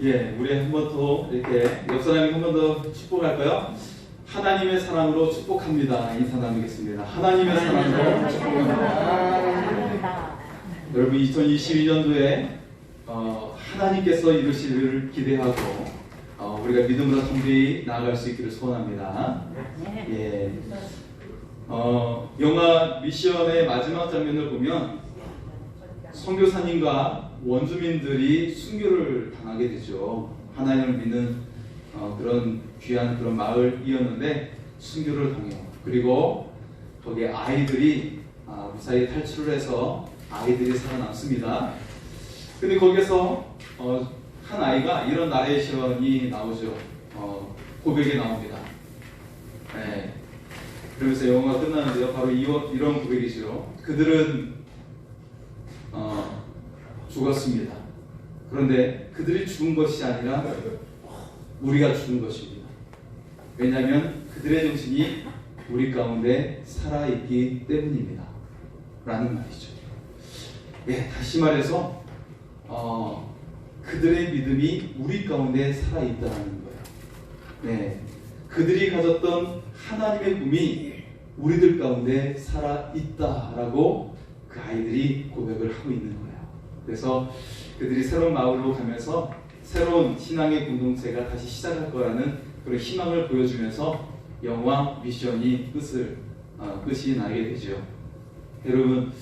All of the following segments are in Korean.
예, 우리 한 번 더 이렇게 옆 사람이 한 번 더 축복할까요? 하나님의 사랑으로 축복합니다. 인사 나누겠습니다. 하나님의 사랑으로 축복합니다. 여러분 2022년도에 하나님께서 이루시기를 기대하고 우리가 믿음으로 성대히 나아갈 수 있기를 소원합니다. 예, 영화 미션의 마지막 장면을 보면 선교사님과 원주민들이 순교를 당하게 되죠. 하나님을 믿는 그런 귀한 그런 마을이었는데 순교를 당해요. 그리고 거기에 아이들이 무사히 탈출을 해서 아이들이 살아남습니다. 근데 거기서 한 아이가 이런 나레이션이 나오죠. 고백이 나옵니다. 네. 그러면서 영화가 끝나는데요. 바로 이런 고백이죠. 그들은 죽었습니다. 그런데 그들이 죽은 것이 아니라 우리가 죽은 것입니다. 왜냐하면 그들의 정신이 우리 가운데 살아있기 때문입니다. 라는 말이죠. 예, 다시 말해서 그들의 믿음이 우리 가운데 살아있다는 거예요. 네, 그들이 가졌던 하나님의 꿈이 우리들 가운데 살아있다라고 그 아이들이 고백을 하고 있는 거예요. 그래서 그들이 새로운 마을로 가면서 새로운 신앙의 공동체가 다시 시작할 거라는 그런 희망을 보여주면서 영화 미션이 끝이 나게 되죠. 여러분,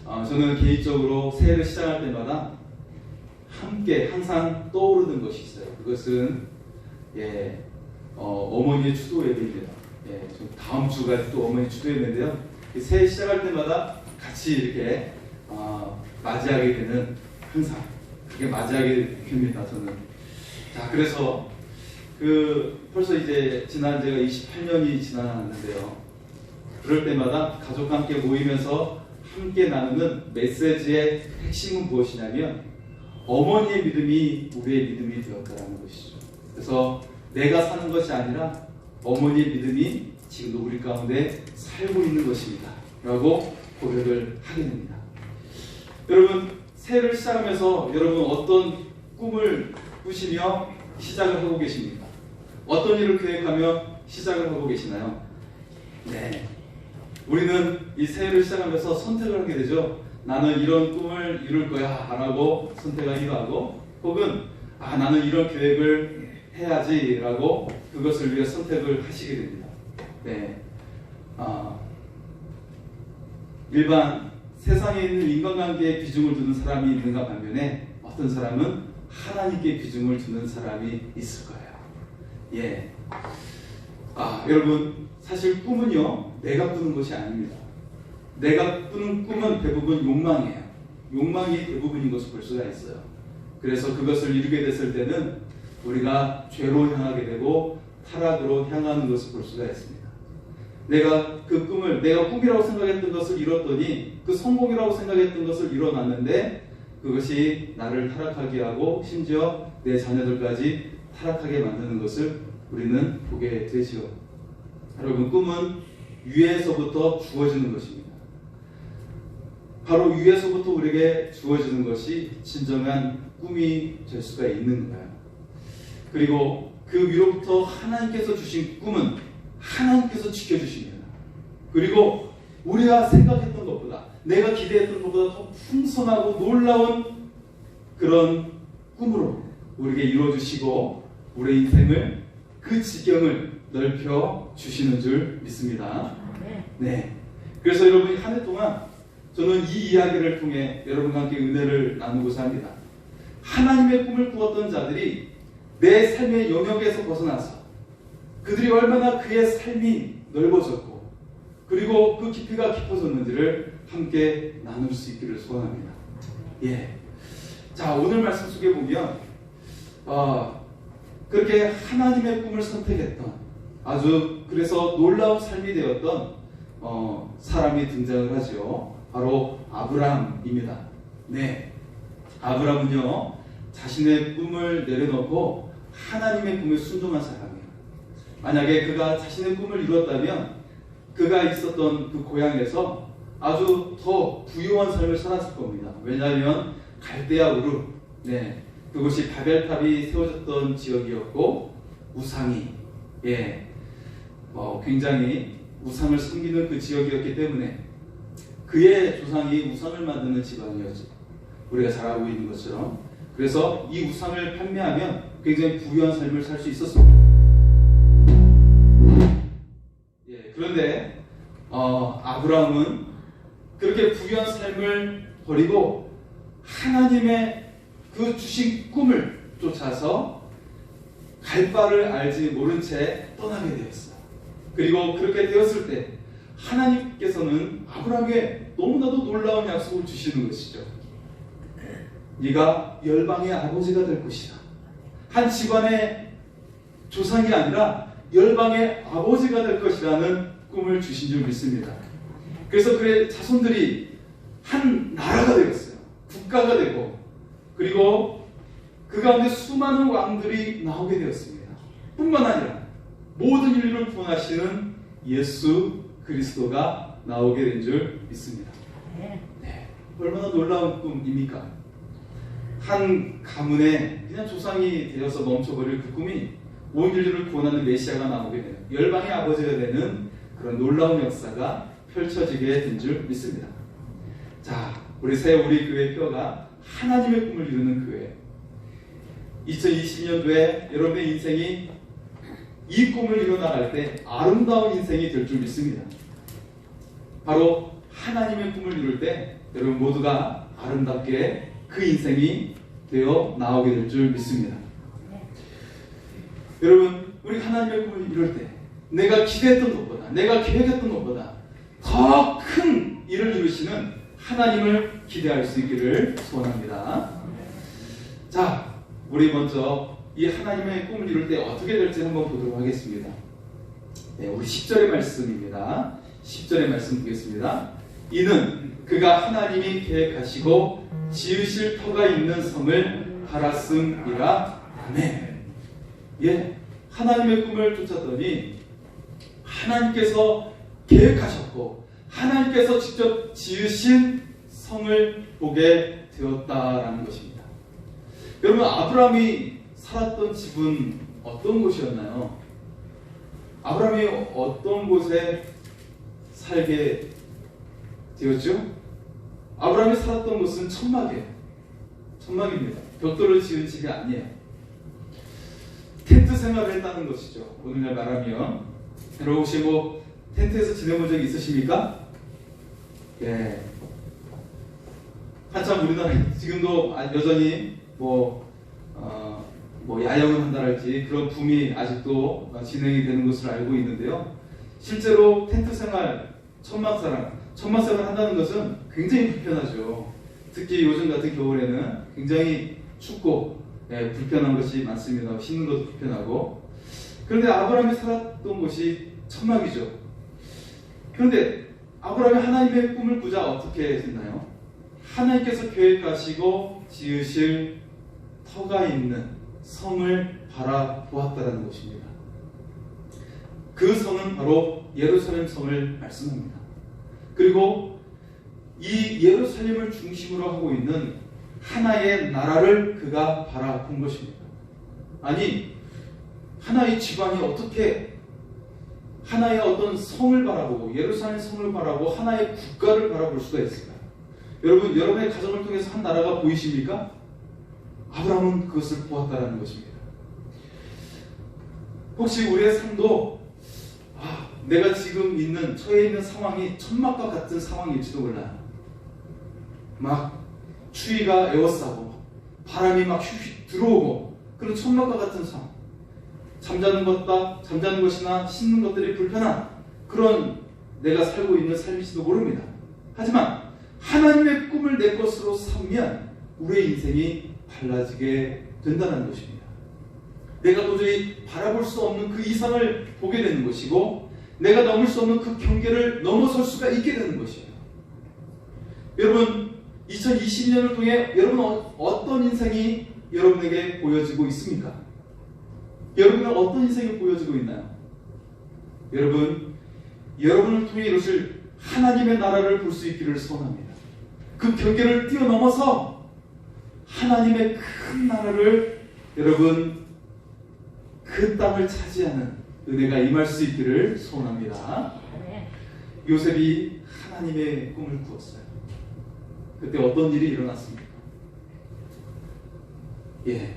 저는 개인적으로 새해를 시작할 때마다 함께 항상 떠오르는 것이 있어요. 그것은 어머니의 추도 예배입니다. 다음 주가 또 어머니 추도 예배인데요. 새해 시작할 때마다 같이 이렇게 맞이하게 되는, 항상 그게 맞이하게 됩니다. 저는. 자, 그래서 벌써 이제 지난 제가 28년이 지났는데요. 그럴 때마다 가족과 함께 모이면서 함께 나누는 메시지의 핵심은 무엇이냐면 어머니의 믿음이 우리의 믿음이 되었다는 것이죠. 그래서 내가 사는 것이 아니라 어머니의 믿음이 지금도 우리 가운데 살고 있는 것입니다. 라고 고백을 하게 됩니다. 여러분, 새해를 시작하면서 여러분 어떤 꿈을 꾸시며 시작을 하고 계십니까? 어떤 일을 계획하며 시작을 하고 계시나요? 네, 우리는 이 새해를 시작하면서 선택을 하게 되죠. 나는 이런 꿈을 이룰 거야 라고 선택하기도 하고, 혹은 나는 이런 계획을 해야지 라고 그것을 위해 선택을 하시게 됩니다. 네, 일반 세상에 있는 인간관계에 비중을 두는 사람이 있는가 반면에 어떤 사람은 하나님께 비중을 두는 사람이 있을 거예요. 예. 여러분, 사실 꿈은요, 내가 꾸는 것이 아닙니다. 내가 꾸는 꿈은 대부분 욕망이에요. 욕망이 대부분인 것을 볼 수가 있어요. 그래서 그것을 이루게 됐을 때는 우리가 죄로 향하게 되고 타락으로 향하는 것을 볼 수가 있습니다. 내가 그 꿈을, 내가 꿈이라고 생각했던 것을 이뤘더니 그 성공이라고 생각했던 것을 이뤄놨는데 그것이 나를 타락하게 하고 심지어 내 자녀들까지 타락하게 만드는 것을 우리는 보게 되죠. 여러분, 꿈은 위에서부터 주어지는 것입니다. 바로 위에서부터 우리에게 주어지는 것이 진정한 꿈이 될 수가 있는 거예요. 그리고 그 위로부터 하나님께서 주신 꿈은 하나님께서 지켜주십니다. 그리고 우리가 생각했던 것보다, 내가 기대했던 것보다 더 풍성하고 놀라운 그런 꿈으로 우리에게 이루어주시고 우리의 인생을, 그 지경을 넓혀 주시는 줄 믿습니다. 네. 그래서 여러분, 한 해 동안 저는 이 이야기를 통해 여러분과 함께 은혜를 나누고자 합니다. 하나님의 꿈을 꾸었던 자들이 내 삶의 영역에서 벗어나서 그들이 얼마나 그의 삶이 넓어졌고 그리고 그 깊이가 깊어졌는지를 함께 나눌 수 있기를 소원합니다. 예. 자, 오늘 말씀 속에 보면 그렇게 하나님의 꿈을 선택했던, 아주 그래서 놀라운 삶이 되었던 사람이 등장을 하죠. 바로 아브라함입니다. 네, 아브라함은요, 자신의 꿈을 내려놓고 하나님의 꿈에 순종한 사람이에요. 만약에 그가 자신의 꿈을 이뤘다면 그가 있었던 그 고향에서 아주 더 부유한 삶을 살았을 겁니다. 왜냐하면 갈대아 우르, 그곳이 바벨탑이 세워졌던 지역이었고 우상이 굉장히 우상을 섬기는 그 지역이었기 때문에 그의 조상이 우상을 만드는 집안이었죠. 우리가 잘 알고 있는 것처럼. 그래서 이 우상을 판매하면 굉장히 부유한 삶을 살 수 있었습니다. 그런데 아브라함은 그렇게 부유한 삶을 버리고 하나님의 그 주신 꿈을 쫓아서 갈 바를 알지 모른 채 떠나게 되었어요. 그리고 그렇게 되었을 때 하나님께서는 아브라함에게 너무나도 놀라운 약속을 주시는 것이죠. 네가 열방의 아버지가 될 것이다. 한 집안의 조상이 아니라 열방의 아버지가 될 것이라는 꿈을 주신 줄 믿습니다. 그래서 그의 자손들이 한 나라가 되었어요. 국가가 되고, 그리고 그 가운데 수많은 왕들이 나오게 되었습니다. 뿐만 아니라 모든 인류를 구원하시는 예수 그리스도가 나오게 된 줄 믿습니다. 얼마나 놀라운 꿈입니까? 한 가문에 그냥 조상이 되어서 멈춰버릴 그 꿈이 온 인류를 구원하는 메시아가 나오게 돼요. 열방의 아버지가 되는 그런 놀라운 역사가 펼쳐지게 된 줄 믿습니다. 자, 우리 교회 뼈가 하나님의 꿈을 이루는 교회. 2020년도에 여러분의 인생이 이 꿈을 이뤄나갈 때 아름다운 인생이 될 줄 믿습니다. 바로 하나님의 꿈을 이룰 때 여러분 모두가 아름답게 그 인생이 되어 나오게 될 줄 믿습니다. 여러분, 우리 하나님의 꿈을 이룰 때 내가 기대했던 것보다, 내가 계획했던 것보다 더 큰 일을 이루시는 하나님을 기대할 수 있기를 소원합니다. 자, 우리 먼저 이 하나님의 꿈을 이룰 때 어떻게 될지 한번 보도록 하겠습니다. 우리 10절의 말씀입니다. 10절의 말씀 보겠습니다. 이는 그가 하나님이 계획하시고 지으실 터가 있는 성을 바랐음이라. 아멘. 하나님의 꿈을 쫓았더니 하나님께서 계획하셨고 하나님께서 직접 지으신 성을 보게 되었다라는 것입니다. 여러분, 아브라함이 살았던 집은 어떤 곳이었나요? 아브라함이 어떤 곳에 살게 되었죠? 아브라함이 살았던 곳은 천막이에요. 천막입니다. 벽돌로 지은 집이 아니에요. 텐트 생활을 했다는 것이죠. 오늘날 말하면. 여러분 혹시 텐트에서 지내본 적이 있으십니까? 한참 우리나라 지금도 여전히 야영을 한다랄지 그런 붐이 아직도 진행이 되는 것으로 알고 있는데요. 실제로 텐트 생활, 천막 생활 한다는 것은 굉장히 불편하죠. 특히 요즘 같은 겨울에는 굉장히 춥고 불편한 것이 많습니다. 씻는 것도 불편하고. 그런데 아브라함이 살았던 곳이 천막이죠. 그런데 아브라함이 하나님의 꿈을 꾸자 어떻게 했나요? 하나님께서 계획하시고 지으실 터가 있는 성을 바라보았다라는 것입니다. 그 성은 바로 예루살렘 성을 말씀합니다. 그리고 이 예루살렘을 중심으로 하고 있는 하나의 나라를 그가 바라본 것입니다. 아니, 하나의 집안이 어떻게 하나의 어떤 성을 바라보고 예루살렘 성을 바라보고 하나의 국가를 바라볼 수가 있을까요? 여러분, 여러분의 가정을 통해서 한 나라가 보이십니까? 아브라함은 그것을 보았다는 것입니다. 혹시 우리의 삶도 내가 지금 처해 있는 상황이 천막과 같은 상황일지도 몰라요. 막 추위가 에워싸고 바람이 막 휙휙 들어오고 그런 천막과 같은 상황. 잠자는 것이나 씻는 것들이 불편한 그런 내가 살고 있는 삶일지도 모릅니다. 하지만 하나님의 꿈을 내 것으로 삼면 우리의 인생이 달라지게 된다는 것입니다. 내가 도저히 바라볼 수 없는 그 이상을 보게 되는 것이고 내가 넘을 수 없는 그 경계를 넘어설 수가 있게 되는 것이에요. 여러분, 2020년을 통해 여러분 어떤 인생이 여러분에게 보여지고 있습니까? 여러분은 어떤 인생이 보여지고 있나요? 여러분을 통해 이루실 하나님의 나라를 볼 수 있기를 소원합니다. 그 경계를 뛰어넘어서 하나님의 큰 나라를 여러분 그 땅을 차지하는 은혜가 임할 수 있기를 소원합니다. 요셉이 하나님의 꿈을 꾸었어요. 그때 어떤 일이 일어났습니까?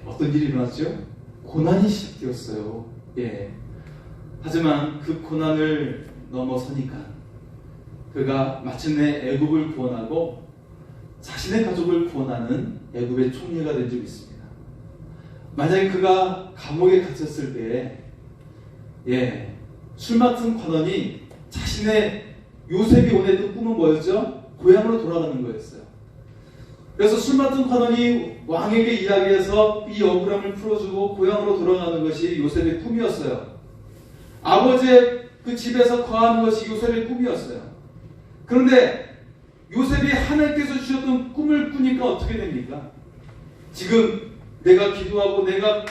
어떤 일이 일어났죠? 고난이 시작되었어요. 하지만 그 고난을 넘어서니까 그가 마침내 애굽을 구원하고 자신의 가족을 구원하는 애굽의 총리가 된 적이 있습니다. 만약에 그가 감옥에 갇혔을 때에 술 맡은 관원이 자신의 요셉이 원했던 꿈은 뭐였죠? 고향으로 돌아가는 거였어요. 그래서 술 맡은 관원이 왕에게 이야기해서 이 억울함을 풀어주고 고향으로 돌아가는 것이 요셉의 꿈이었어요. 아버지의 그 집에서 거하는 것이 요셉의 꿈이었어요. 그런데 요셉이 하나님께서 주셨던 꿈을 꾸니까 어떻게 됩니까? 지금 내가 기도하고 내가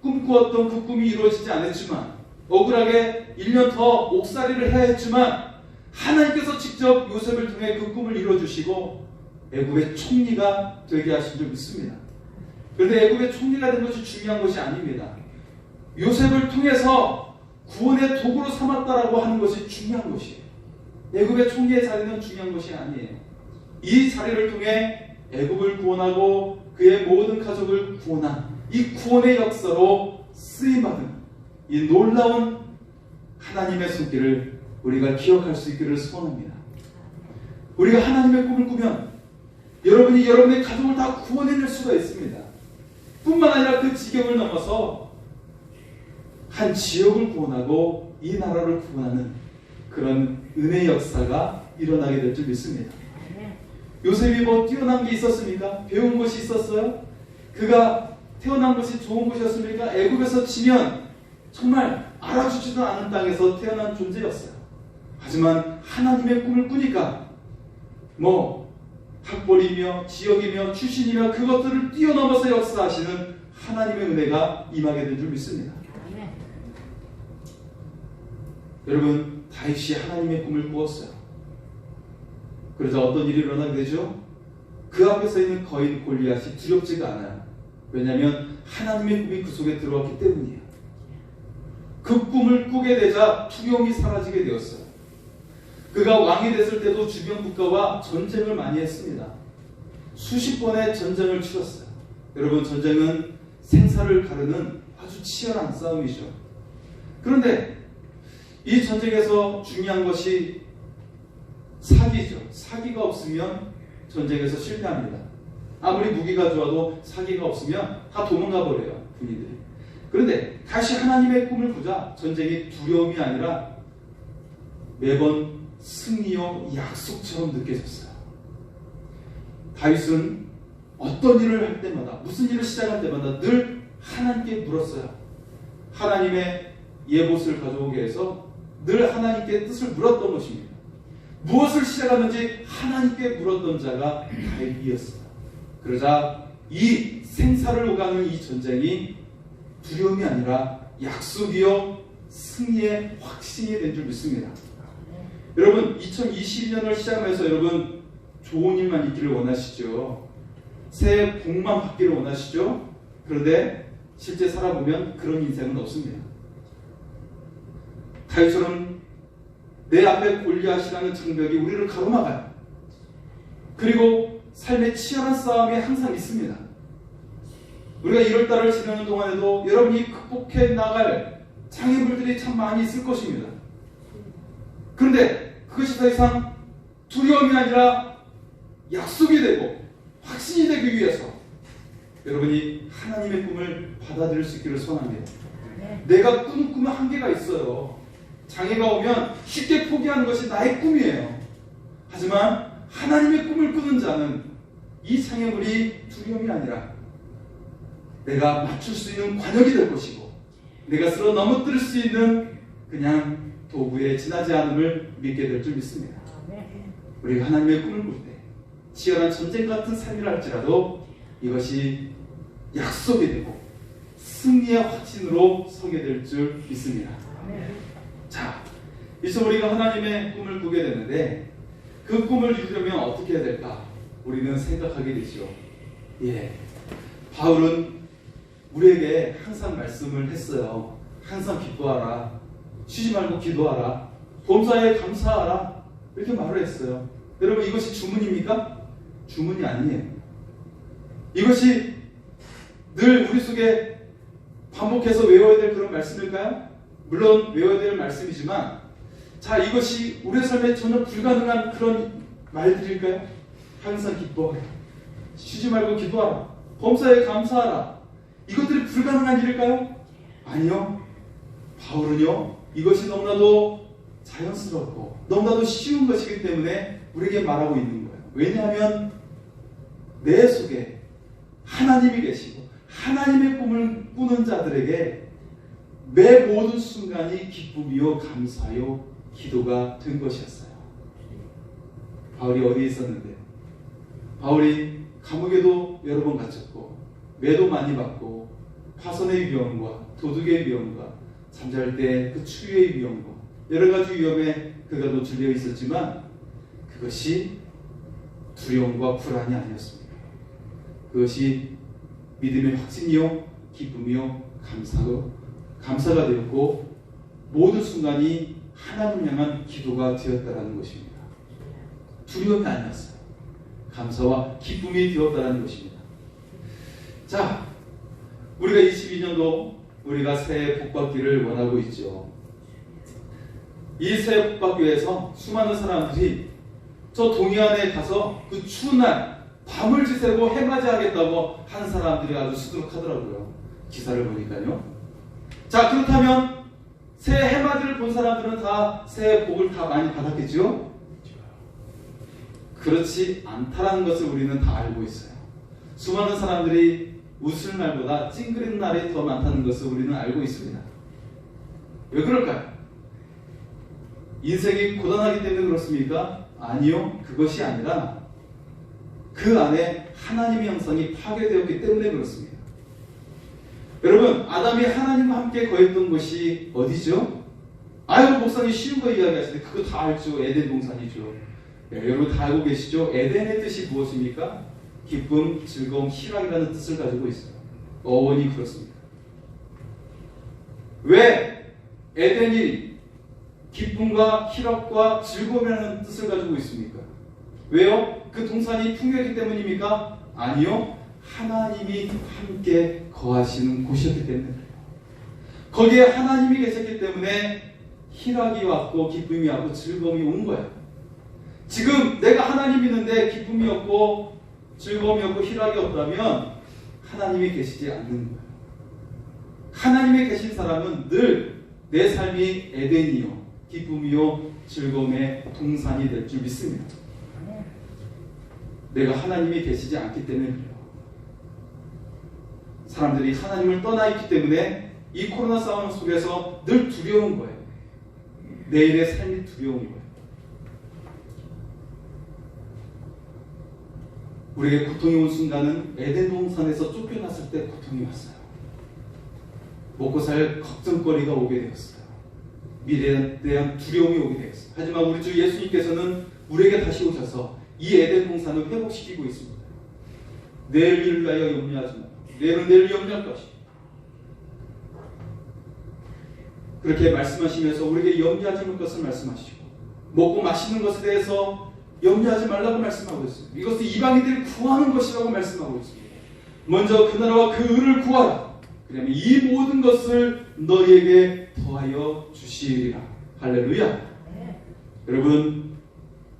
꿈꾸었던 그 꿈이 이루어지지 않았지만 억울하게 1년 더 옥살이를 해야 했지만 하나님께서 직접 요셉을 통해 그 꿈을 이루어주시고 애굽의 총리가 되게 하신 줄 믿습니다. 그런데 애굽의 총리가 된 것이 중요한 것이 아닙니다. 요셉을 통해서 구원의 도구로 삼았다라고 하는 것이 중요한 것이에요. 애굽의 총리의 자리는 중요한 것이 아니에요. 이 자리를 통해 애굽을 구원하고 그의 모든 가족을 구원한 이 구원의 역사로 쓰임받은 이 놀라운 하나님의 손길을 우리가 기억할 수 있기를 소원합니다. 우리가 하나님의 꿈을 꾸면 여러분이 여러분의 가족을 다 구원해낼 수가 있습니다. 뿐만 아니라 그 지경을 넘어서 한 지역을 구원하고 이 나라를 구원하는 그런 은혜의 역사가 일어나게 될 줄 믿습니다. 요셉이 뭐 뛰어난 게 있었습니까? 배운 것이 있었어요? 그가 태어난 것이 좋은 것이었습니까? 애굽에서 치면 정말 알아주지도 않은 땅에서 태어난 존재였어요. 하지만 하나님의 꿈을 꾸니까 뭐 학벌이며 지역이며 출신이며 그것들을 뛰어넘어서 역사하시는 하나님의 은혜가 임하게 된 줄 믿습니다. 여러분, 다윗이 하나님의 꿈을 꾸었어요. 그러자 어떤 일이 일어나게 되죠? 그 앞에 서 있는 거인 골리앗이 두렵지가 않아요. 왜냐하면 하나님의 꿈이 그 속에 들어왔기 때문이에요. 그 꿈을 꾸게 되자 두려움이 사라지게 되었어요. 그가 왕이 됐을 때도 주변 국가와 전쟁을 많이 했습니다. 수십 번의 전쟁을 치렀어요. 여러분, 전쟁은 생사를 가르는 아주 치열한 싸움이죠. 그런데 이 전쟁에서 중요한 것이 사기죠. 사기가 없으면 전쟁에서 실패합니다. 아무리 무기가 좋아도 사기가 없으면 다 도망가 버려요, 군인들이. 그런데 다시 하나님의 꿈을 꾸자 전쟁이 두려움이 아니라 매번 승리요 약속처럼 느껴졌어요. 다윗은 어떤 일을 할 때마다, 무슨 일을 시작할 때마다 늘 하나님께 물었어요. 하나님의 예봇을 가져오게 해서 늘 하나님께 뜻을 물었던 것입니다. 무엇을 시작하는지 하나님께 물었던 자가 다윗이었습니다. 그러자 이 생사를 오가는 이 전쟁이 두려움이 아니라 약속이요 승리의 확신이 된 줄 믿습니다. 여러분, 2022년을 시작하면서 여러분 좋은 일만 있기를 원하시죠? 새해 복만 받기를 원하시죠? 그런데 실제 살아보면 그런 인생은 없습니다. 다윗처럼 내 앞에 골리앗이라는 장벽이 우리를 가로막아요. 그리고 삶의 치열한 싸움이 항상 있습니다. 우리가 1월달을 지나는 동안에도 여러분이 극복해 나갈 장애물들이 참 많이 있을 것입니다. 그런데 그것이 더 이상 두려움이 아니라 약속이 되고 확신이 되기 위해서 여러분이 하나님의 꿈을 받아들일 수 있기를 소원합니다. 내가 꾸는 꿈은 한계가 있어요. 장애가 오면 쉽게 포기하는 것이 나의 꿈이에요. 하지만 하나님의 꿈을 꾸는 자는 이 장애물이 두려움이 아니라 내가 맞출 수 있는 관역이 될 것이고 내가 쓸어 넘어뜨릴 수 있는 그냥 도구에 지나지 않음을 믿게 될 줄 믿습니다. 우리가 하나님의 꿈을 꿀 때 치열한 전쟁 같은 삶이라 할지라도 이것이 약속이 되고 승리의 확신으로 서게 될 줄 믿습니다. 자, 이제 우리가 하나님의 꿈을 꾸게 되는데 그 꿈을 이루려면 어떻게 해야 될까? 우리는 생각하게 되죠. 예, 바울은 우리에게 항상 말씀을 했어요. 항상 기뻐하라, 쉬지 말고 기도하라, 범사에 감사하라, 이렇게 말을 했어요. 여러분, 이것이 주문입니까? 주문이 아니에요. 이것이 늘 우리 속에 반복해서 외워야 될 그런 말씀일까요? 물론 외워야 될 말씀이지만, 자, 이것이 우리의 삶에 전혀 불가능한 그런 말들일까요? 항상 기뻐하라, 쉬지 말고 기도하라, 범사에 감사하라, 이것들이 불가능한 일일까요? 아니요. 바울은요, 이것이 너무나도 자연스럽고 너무나도 쉬운 것이기 때문에 우리에게 말하고 있는 거예요. 왜냐하면 내 속에 하나님이 계시고 하나님의 꿈을 꾸는 자들에게 매 모든 순간이 기쁨이요 감사요 기도가 된 것이었어요. 바울이 어디에 있었는데? 바울이 감옥에도 여러 번 갇혔고 매도 많이 받고 파선의 위험과 도둑의 위험과 잠잘 때 그 추위의 위험과 여러 가지 위험에 그가 노출되어 있었지만 그것이 두려움과 불안이 아니었습니다. 그것이 믿음의 확신이요 기쁨이요 감사가 되었고 모든 순간이 하나님 향한 기도가 되었다라는 것입니다. 두려움이 아니었어요. 감사와 기쁨이 되었다라는 것입니다. 자, 우리가 22년도 우리가 새해 복받기를 원하고 있죠. 이 새해 복받기 위해서 수많은 사람들이 저 동해안에 가서 그 추운 날 밤을 지새고 해맞이하겠다고 한 사람들이 아주 수두룩하더라고요. 기사를 보니까요. 자, 그렇다면 새해 해맞이를 본 사람들은 다 새해 복을 다 많이 받았겠죠? 그렇지 않다라는 것을 우리는 다 알고 있어요. 수많은 사람들이 웃을 날보다 찡그린 날이 더 많다는 것을 우리는 알고 있습니다. 왜 그럴까요? 인생이 고단하기 때문에 그렇습니까? 아니요. 그것이 아니라 그 안에 하나님의 형상이 파괴되었기 때문에 그렇습니다. 여러분, 아담이 하나님과 함께 거했던 곳이 어디죠? 아이고, 목사님 쉬운 거 이야기하시는데 그거 다 알죠. 에덴 동산이죠. 네, 여러분 다 알고 계시죠? 에덴의 뜻이 무엇입니까? 기쁨, 즐거움, 희락이라는 뜻을 가지고 있어요. 어원이 그렇습니다. 왜 에덴이 기쁨과 희락과 즐거움이라는 뜻을 가지고 있습니까? 왜요? 그 동산이 풍요했기 때문입니까? 아니요. 하나님이 함께 거하시는 곳이었기 때문에 그래요. 거기에 하나님이 계셨기 때문에 희락이 왔고 기쁨이 왔고 즐거움이 온 거예요. 지금 내가 하나님 믿는데 기쁨이 없고 즐거움이 없고 희락이 없다면 하나님이 계시지 않는 거예요. 하나님이 계신 사람은 늘 내 삶이 에덴이요 기쁨이요 즐거움의 동산이 될 줄 믿습니다. 내가 하나님이 계시지 않기 때문에 그래요. 사람들이 하나님을 떠나 있기 때문에 이 코로나 상황 속에서 늘 두려운 거예요. 내일의 삶이 두려운 거예요. 우리에게 고통이 온 순간은 에덴 동산에서 쫓겨났을 때 고통이 왔어요. 먹고 살 걱정거리가 오게 되었어요. 미래에 대한 두려움이 오게 되었어요. 하지만 우리 주 예수님께서는 우리에게 다시 오셔서 이 에덴 동산을 회복시키고 있습니다. 내일 일을 위하여 염려하지 마. 내일은 내일 염려할 것이다. 그렇게 말씀하시면서 우리에게 염려하지 말 것을 말씀하시고 먹고 마시는 것에 대해서 염려하지 말라고 말씀하고 있습니다. 이것은 이방인들이 구하는 것이라고 말씀하고 있습니다. 먼저 그 나라와 그 의를 구하라. 그러면 이 모든 것을 너희에게 더하여 주시리라. 할렐루야. 여러분,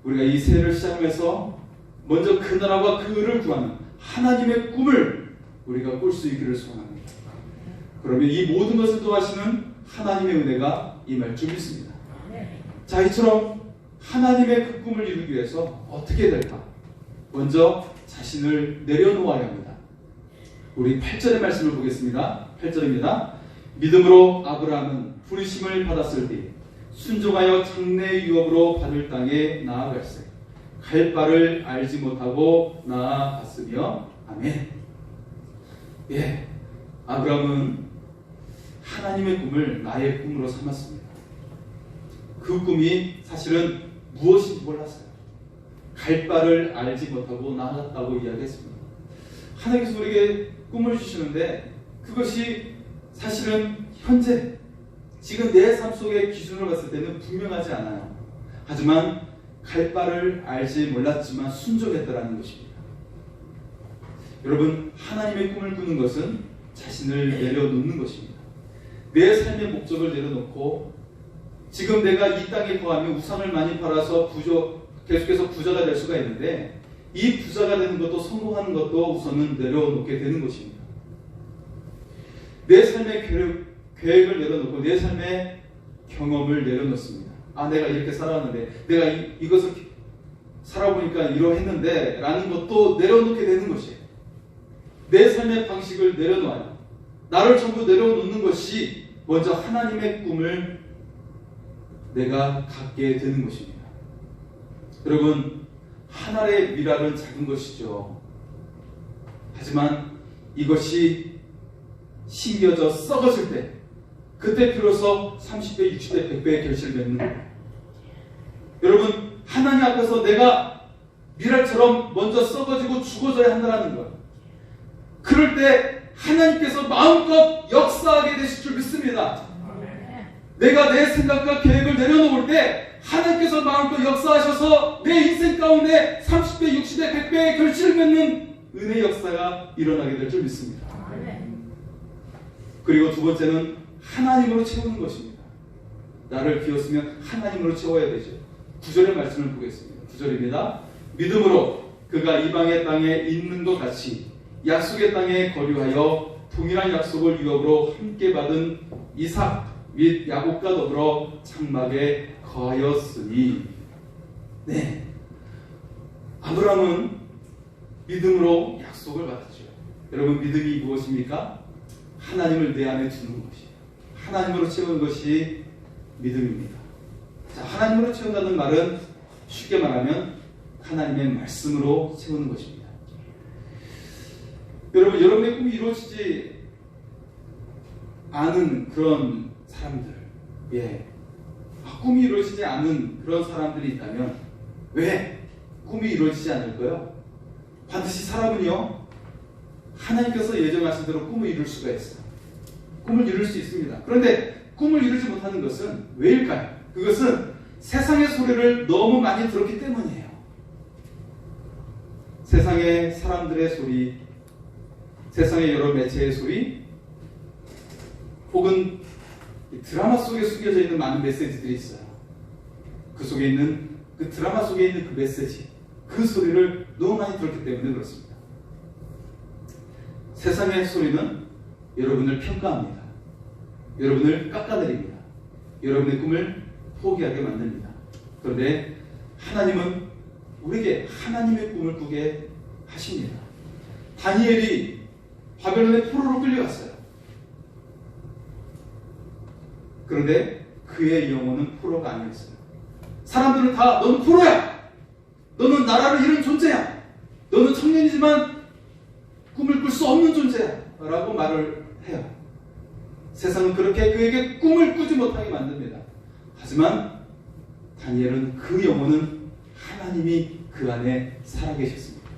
우리가 이 새해를 시작하면서 먼저 그 나라와 그 의를 구하는 하나님의 꿈을 우리가 꿀 수 있기를 소원합니다. 그러면 이 모든 것을 도와주시는 하나님의 은혜가 임할 줄 믿습니다. 자, 이처럼 하나님의 그 꿈을 이루기 위해서 어떻게 될까? 먼저 자신을 내려놓아야 합니다. 우리 8절의 말씀을 보겠습니다. 8절입니다. 믿음으로 아브라함은 부르심을 받았을 때 순종하여 장래의 유업으로 받을 땅에 나아갈세 갈 바를 알지 못하고 나아갔으며 아멘. 예, 아브라함은 하나님의 꿈을 나의 꿈으로 삼았습니다. 그 꿈이 사실은 무엇인지 몰랐어요. 갈 바를 알지 못하고 나아갔다고 이야기했습니다. 하나님께서 우리에게 꿈을 주시는데 그것이 사실은 현재 지금 내 삶 속의 기준으로 봤을 때는 분명하지 않아요. 하지만 갈 바를 알지 몰랐지만 순종했다라는 것입니다. 여러분, 하나님의 꿈을 꾸는 것은 자신을 내려놓는 것입니다. 내 삶의 목적을 내려놓고 지금 내가 이 땅에 거하며 우상을 많이 팔아서 계속해서 부자가 될 수가 있는데 이 부자가 되는 것도 성공하는 것도 우선은 내려놓게 되는 것입니다. 내 삶의 계획을 내려놓고 내 삶의 경험을 내려놓습니다. 아, 내가 이렇게 살아왔는데 내가 이것을 살아보니까 이러했는데 라는 것도 내려놓게 되는 것이에요. 내 삶의 방식을 내려놓아요. 나를 전부 내려놓는 것이 먼저 하나님의 꿈을 내가 갖게 되는 것입니다. 여러분, 하늘의 미랄은 작은 것이죠. 하지만 이것이 심겨져 썩어질 때 그때 비로소 30배, 60배, 100배의 결실을 맺는 거예요. 여러분, 하나님 앞에서 내가 미랄처럼 먼저 썩어지고 죽어져야 한다는 거예요. 그럴 때 하나님께서 마음껏 역사하게 되실 줄 믿습니다. 내가 내 생각과 계획을 내려놓을 때 하나님께서 마음껏 역사하셔서 내 인생 가운데 30배, 60배, 100배의 결실을 맺는 은혜의 역사가 일어나게 될 줄 믿습니다. 그리고 두 번째는 하나님으로 채우는 것입니다. 나를 비웠으면 하나님으로 채워야 되죠. 9절의 말씀을 보겠습니다. 9절입니다. 믿음으로 그가 이방의 땅에 있는 것 같이 약속의 땅에 거류하여 동일한 약속을 유업으로 함께 받은 이삭 및 야곱과 더불어 장막에 거하였으니. 네, 아브라함은 믿음으로 약속을 받았죠. 여러분, 믿음이 무엇입니까? 하나님을 내 안에 두는 것이에요. 하나님으로 채우는 것이 믿음입니다. 자, 하나님으로 채운다는 말은 쉽게 말하면 하나님의 말씀으로 채우는 것입니다. 여러분, 여러분의 꿈이 이루어지지 않은 그런 사람들, 꿈이 이루어지지 않은 그런 사람들이 있다면 왜 꿈이 이루어지지 않을까요? 반드시 사람은요, 하나님께서 예정하신 대로 꿈을 이룰 수가 있어요. 꿈을 이룰 수 있습니다. 그런데 꿈을 이루지 못하는 것은 왜일까요? 그것은 세상의 소리를 너무 많이 들었기 때문이에요. 세상의 사람들의 소리, 세상의 여러 매체의 소리, 혹은 드라마 속에 숨겨져 있는 많은 메시지들이 있어요. 그 속에 있는, 그 드라마 속에 있는 그 메시지, 그 소리를 너무 많이 들었기 때문에 그렇습니다. 세상의 소리는 여러분을 평가합니다. 여러분을 깎아내립니다. 여러분의 꿈을 포기하게 만듭니다. 그런데 하나님은 우리에게 하나님의 꿈을 꾸게 하십니다. 다니엘이 바벨론의 포로로 끌려갔어요. 그런데 그의 영혼은 포로가 아니었어요. 사람들은 다 너는 포로야! 너는 나라를 잃은 존재야! 너는 청년이지만 꿈을 꿀 수 없는 존재야! 라고 말을 해요. 세상은 그렇게 그에게 꿈을 꾸지 못하게 만듭니다. 하지만 다니엘은 그 영혼은 하나님이 그 안에 살아계셨습니다.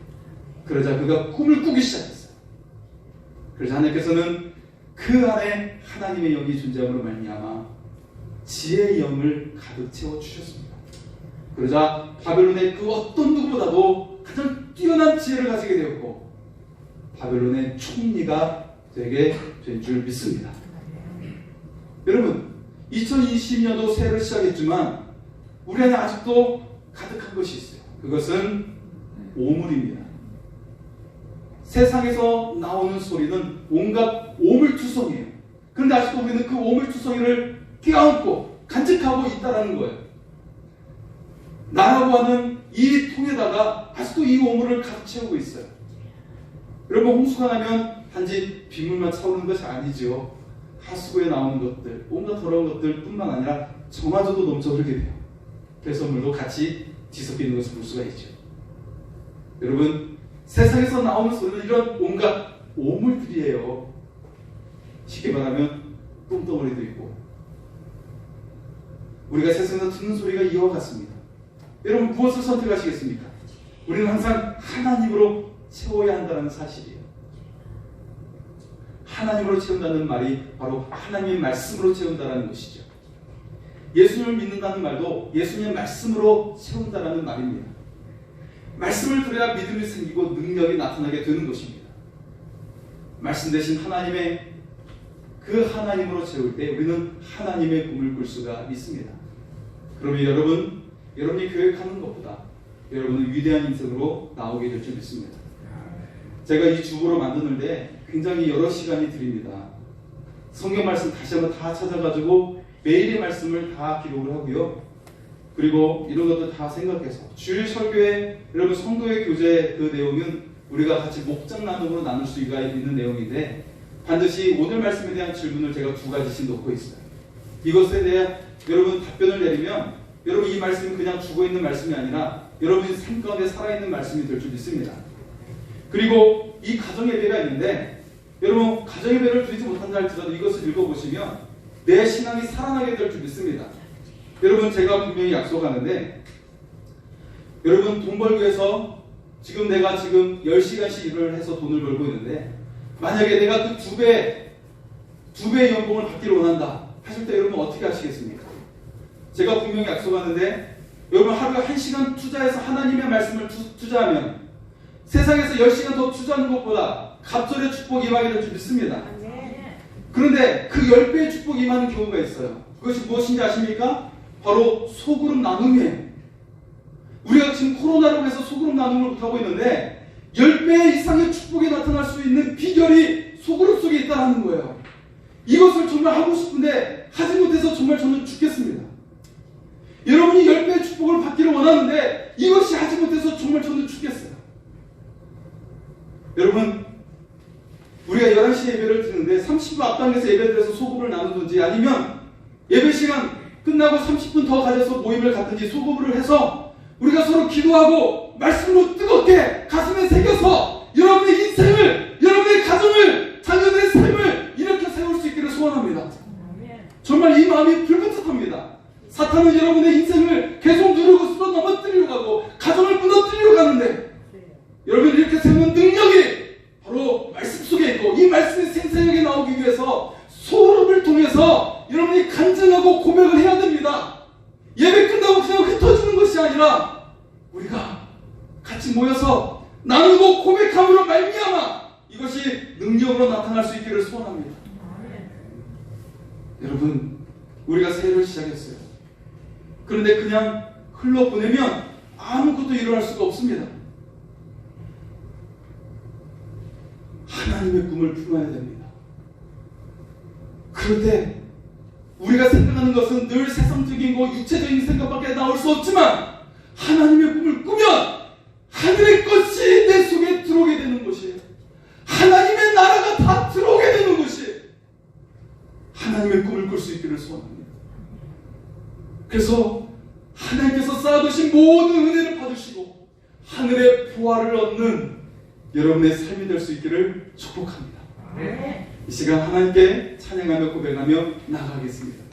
그러자 그가 꿈을 꾸기 시작했어요. 그래서 하나님께서는 그 안에 하나님의 영이 존재함으로 말미암아 지혜의 영을 가득 채워주셨습니다. 그러자 바벨론의 그 어떤 누구보다도 가장 뛰어난 지혜를 가지게 되었고 바벨론의 총리가 되게 된 줄 믿습니다. 여러분, 2020년도 새해를 시작했지만 우리 안에 아직도 가득한 것이 있어요. 그것은 오물입니다. 세상에서 나오는 소리는 온갖 오물투성이에요. 그런데 아직도 우리는 그 오물투성이를 껴안고 간직하고 있다는 거예요. 나라고 하는 이 통에다가 아직도 이 오물을 가득 채우고 있어요. 여러분, 홍수가 나면 단지 빗물만 차오르는 것이 아니죠. 하수구에 나오는 것들, 온갖 더러운 것들 뿐만 아니라 저마저도 넘쳐 흐르게 돼요. 배설물도 같이 뒤섞이는 것을 볼 수가 있죠. 여러분, 세상에서 나오는 소리는 이런 온갖 오물들이에요. 쉽게 말하면 똥덩어리도 있고. 우리가 세상에서 듣는 소리가 이와 같습니다. 여러분, 무엇을 선택하시겠습니까? 우리는 항상 하나님으로 채워야 한다는 사실이에요. 하나님으로 채운다는 말이 바로 하나님의 말씀으로 채운다는 것이죠. 예수님을 믿는다는 말도 예수님의 말씀으로 채운다는 말입니다. 말씀을 들어야 믿음이 생기고 능력이 나타나게 되는 것입니다. 말씀 대신 하나님의 그 하나님으로 채울 때 우리는 하나님의 꿈을 꿀 수가 있습니다. 그러면 여러분이 계획하는 것보다 여러분은 위대한 인생으로 나오게 될 줄 믿습니다. 제가 이 주보를 만드는데 굉장히 여러 시간이 들립니다. 성경 말씀 다시 한번 다 찾아가지고 매일의 말씀을 다 기록을 하고요. 그리고 이런 것도 다 생각해서 주일 설교에 여러분 성도의 교제 그 내용은 우리가 같이 목장 나눔으로 나눌 수가 있는 내용인데 반드시 오늘 말씀에 대한 질문을 제가 2가지씩 놓고 있어요. 이것에 대해 여러분 답변을 내리면 여러분 이 말씀은 그냥 죽어있는 말씀이 아니라 여러분이 삶 가운데 살아있는 말씀이 될 줄 믿습니다. 그리고 이 가정예배가 있는데 여러분 가정예배를 드리지 못한다 할지라도 이것을 읽어보시면 내 신앙이 살아나게 될 줄 믿습니다. 여러분 제가 분명히 약속하는데 여러분 돈 벌기 위해서 내가 지금 10시간씩 일을 해서 돈을 벌고 있는데 만약에 내가 그 2배의 연봉을 받기를 원한다 하실 때 여러분 어떻게 하시겠습니까? 제가 분명히 약속하는데 여러분 하루에 1시간 투자해서 하나님의 말씀을 투자하면 세상에서 10시간 더 투자하는 것보다 갑절의 축복이 임하게 될 줄 믿습니다. 그런데 그 10배의 축복이 임하는 경우가 있어요. 그것이 무엇인지 아십니까? 바로 소그룹 나눔이에요. 우리가 지금 코로나로 해서 소그룹 나눔을 못하고 있는데 10배 이상의 축복이 나타날 수 있는 비결이 소그룹 속에 있다는 거예요. 이것을 정말 하고 싶은데 하지 못해서 정말 저는 죽겠습니다. 여러분이 10배의 축복을 받기를 원하는데 이것이 하지 못해서 정말 저는 죽겠어요. 여러분 우리가 11시에 예배를 드리는데 30분 앞당겨서 예배드려서 소급을 나누든지 아니면 예배 시간 끝나고 30분 더 가져서 모임을 갖든지 소급을 해서 우리가 서로 기도하고 말씀으로 뜨겁게 가슴에 새겨서 여러분의 인생을, 여러분의 가정을, 자녀들의 삶을 이렇게 세울 수 있기를 소원합니다. 정말 이 마음이 불붙합니다. 사탄은 여러분의 인생을 계속 누르고 쓸어 넘어뜨리려 가고 가정을 무너뜨리려 가는데 여러분 이렇게 세우는 능력이 바로 말씀 속에 있고 이 말씀이 생생하게 나오기 위해서 소름을 통해서 여러분이 간증하고 고백을 해야 됩니다. 예배 끝나고 그냥 흩어지는 것이 아니라 우리가 같이 모여서 나누고 고백함으로 말미암아 이것이 능력으로 나타날 수 있기를 소원합니다. 여러분 우리가 새해를 시작했어요. 그런데 그냥 흘러보내면 아무것도 일어날 수가 없습니다. 하나님의 꿈을 품어야 됩니다. 그런데 우리가 생각하는 것은 늘 세상적인 거 육체적인 생각밖에 나올 수 없지만 하나님의 꿈을 꾸면 하늘의 것이 내 속에 들어오게 되는 것이에요. 하나님의 나라가 다 들어오게 되는 것이 하나님의 꿈을 꿀 수 있기를 소원합니다. 그래서 하나님께서 쌓아두신 모든 은혜를 받으시고 하늘의 부활을 얻는 여러분의 삶이 될 수 있기를 축복합니다. 이 시간 하나님께 찬양하며 고백하며 나가겠습니다.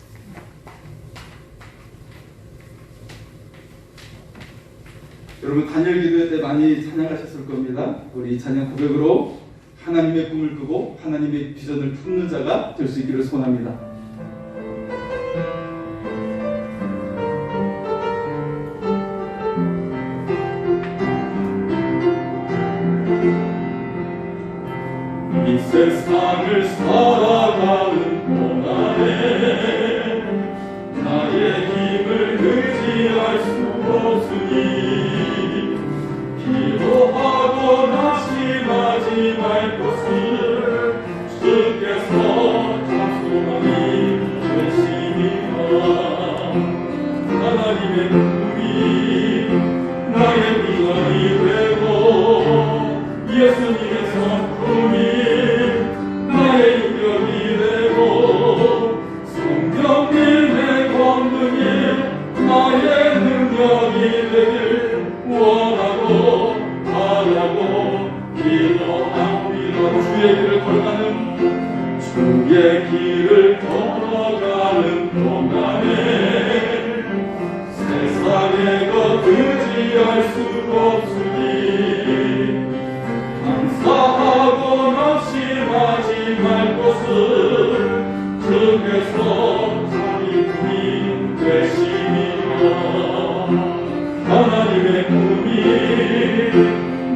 여러분 단열 기도 때 많이 찬양하셨을 겁니다. 우리 찬양 고백으로 하나님의 꿈을 꾸고 하나님의 비전을 품는 자가 될 수 있기를 소원합니다. 이 세상을 살아가는 동안에 나의 힘을 의지할 수 없으니 기도하거나 심하지 말 것을 주께서 찬송하니 열심히라. 하나님의 꿈이 나의 비전이 되고 예수님의 성품이 나의 유력이 되고 성령님의 권능이 나의 능력이 되길 원하고 바라고 기도합니다. 주의 길을 걸어가는 주의 길을 걸어가는 동안에 세상의 것 의지할 수 없으니 감사하거나 심하지 말고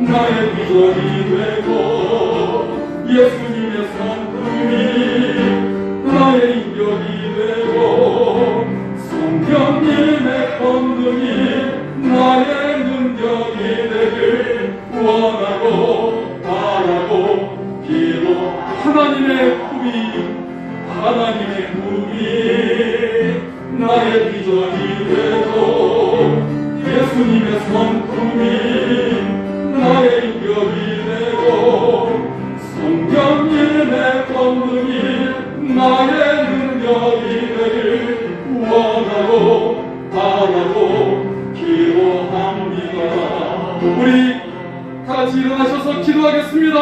나의 비전이 되고 예수님의 성품이 나의 인격이 되고 성령님의 권능이 나의 능력이 되길 원하고 바라고 기도. 하나님의 꿈이 나의 비전이 되고 예수님의 성품이 나의 인격이 되고 성령님의 권능이 나의 능력이 되길 원하고 바라고 기도합니다. 우리 다같이 일어나셔서 기도하겠습니다.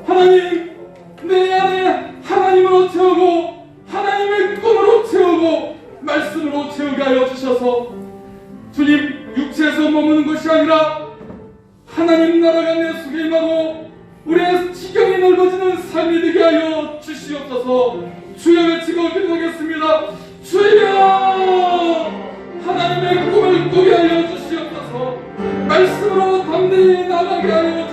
하나님, 내 안에 하나님으로 채우고 하나님의 꿈으로 채우고 말씀으로 채우게 하여 주셔서 주님, 육체에서 머무는 것이 아니라 하나님 나라가 내 속에 임하고 우리의 지경이 넓어지는 삶이 되게 하여 주시옵소서. 주여 외치고 기도하겠습니다. 주여, 하나님의 꿈을 꾸게 하여 주시옵소서. 말씀으로 담대히 나가게 하여